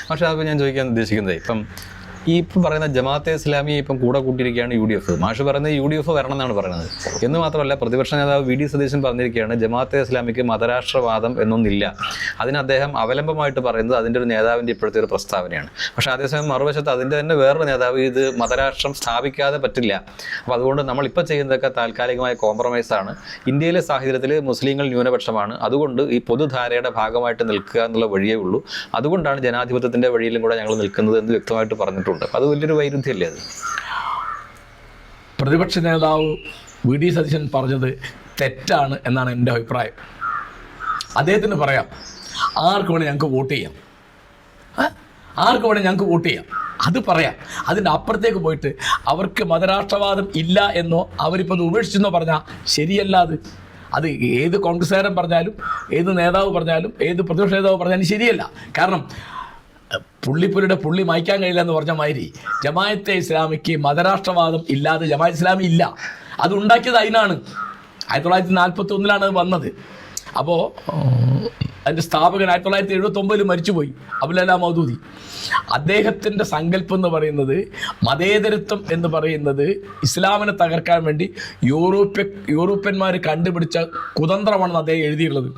പക്ഷേ അത് ഞാൻ ചോദിക്കാൻ ഉദ്ദേശിക്കുന്നത് ഇപ്പം ഈ ഇപ്പം പറയുന്ന ജമാഅത്തെ ഇസ്ലാമി ഇപ്പം കൂടെ കൂട്ടിയിരിക്കുകയാണ് UDF. മാഷ് പറയുന്നത് UDF വരണം എന്നാണ് പറയുന്നത്. എന്ന് മാത്രമല്ല പ്രതിപക്ഷ നേതാവ് VD സതീശൻ പറഞ്ഞിരിക്കുകയാണ് ജമാഅത്തെ ഇസ്ലാമിക്ക് മതരാഷ്ട്രവാദം എന്നൊന്നില്ല. അതിന് അദ്ദേഹം അവലംബമായിട്ട് പറയുന്നത് അതിൻ്റെ ഒരു നേതാവിൻ്റെ ഇപ്പോഴത്തെ ഒരു പ്രസ്താവനയാണ്. പക്ഷേ അതേസമയം മറുവശത്ത് അതിൻ്റെ തന്നെ വേറൊരു നേതാവ് ഇത് മതരാഷ്ട്രം സ്ഥാപിക്കാതെ പറ്റില്ല, അപ്പോൾ അതുകൊണ്ട് നമ്മളിപ്പോൾ ചെയ്യുന്നതൊക്കെ താൽക്കാലികമായ കോംപ്രമൈസാണ്, ഇന്ത്യയിലെ സാഹചര്യത്തിൽ മുസ്ലിങ്ങൾ ന്യൂനപക്ഷമാണ്, അതുകൊണ്ട് ഈ പൊതുധാരയുടെ ഭാഗമായിട്ട് നിൽക്കുക എന്നുള്ള വഴിയേ ഉള്ളൂ, അതുകൊണ്ടാണ് ജനാധിപത്യത്തിൻ്റെ വഴിയിലും കൂടെ ഞങ്ങൾ നിൽക്കുന്നത് എന്ന് വ്യക്തമായിട്ട് പറഞ്ഞിട്ടുണ്ട്. അത് വലിയൊരു വൈരുദ്ധ്യമല്ലേ? അത് പ്രതിപക്ഷ നേതാവ് VD സതീശൻ പറഞ്ഞത് തെറ്റാണ് എന്നാണ് എൻ്റെ അഭിപ്രായം. അദ്ദേഹത്തിന് പറയാം ആർക്ക് വേണേൽ ഞങ്ങൾക്ക് വോട്ട് ചെയ്യാം, ആർക്ക് വേണേൽ ഞങ്ങൾക്ക് വോട്ട് ചെയ്യാം, അത് പറയാം. അതിൻ്റെ അപ്പുറത്തേക്ക് പോയിട്ട് അവർക്ക് മതരാഷ്ട്രവാദം ഇല്ല എന്നോ അവരിപ്പോൾ അത് ഉപേക്ഷിച്ചെന്നോ പറഞ്ഞാൽ ശരിയല്ല. അത് ഏത് കോൺഗ്രസ്സുകാരൻ പറഞ്ഞാലും ഏത് നേതാവ് പറഞ്ഞാലും ഏത് പ്രതിപക്ഷ നേതാവ് പറഞ്ഞാലും ശരിയല്ല. കാരണം പുള്ളിപ്പുലിയുടെ പുള്ളി മായ്ക്കാൻ കഴിയില്ല എന്ന് പറഞ്ഞ മാതിരി ജമാഅത്തെ ഇസ്ലാമിക്ക് മതരാഷ്ട്രവാദം ഇല്ലാതെ ജമാഅത്ത് ഇസ്ലാമി ഇല്ല. അത് ഉണ്ടാക്കിയത് അതിനാണ്. 1941 അത് വന്നത്. അപ്പോൾ അതിൻ്റെ സ്ഥാപകൻ 1979 മരിച്ചുപോയി, അബുൽ കലാം മൗദൂദി. അദ്ദേഹത്തിൻ്റെ സങ്കല്പം എന്ന് പറയുന്നത് മതേതരത്വം എന്ന് പറയുന്നത് ഇസ്ലാമിനെ തകർക്കാൻ വേണ്ടി യൂറോപ്യന്മാർ കണ്ടുപിടിച്ച കുതന്ത്രമാണെന്ന് അദ്ദേഹം എഴുതിയിട്ടുള്ളത്.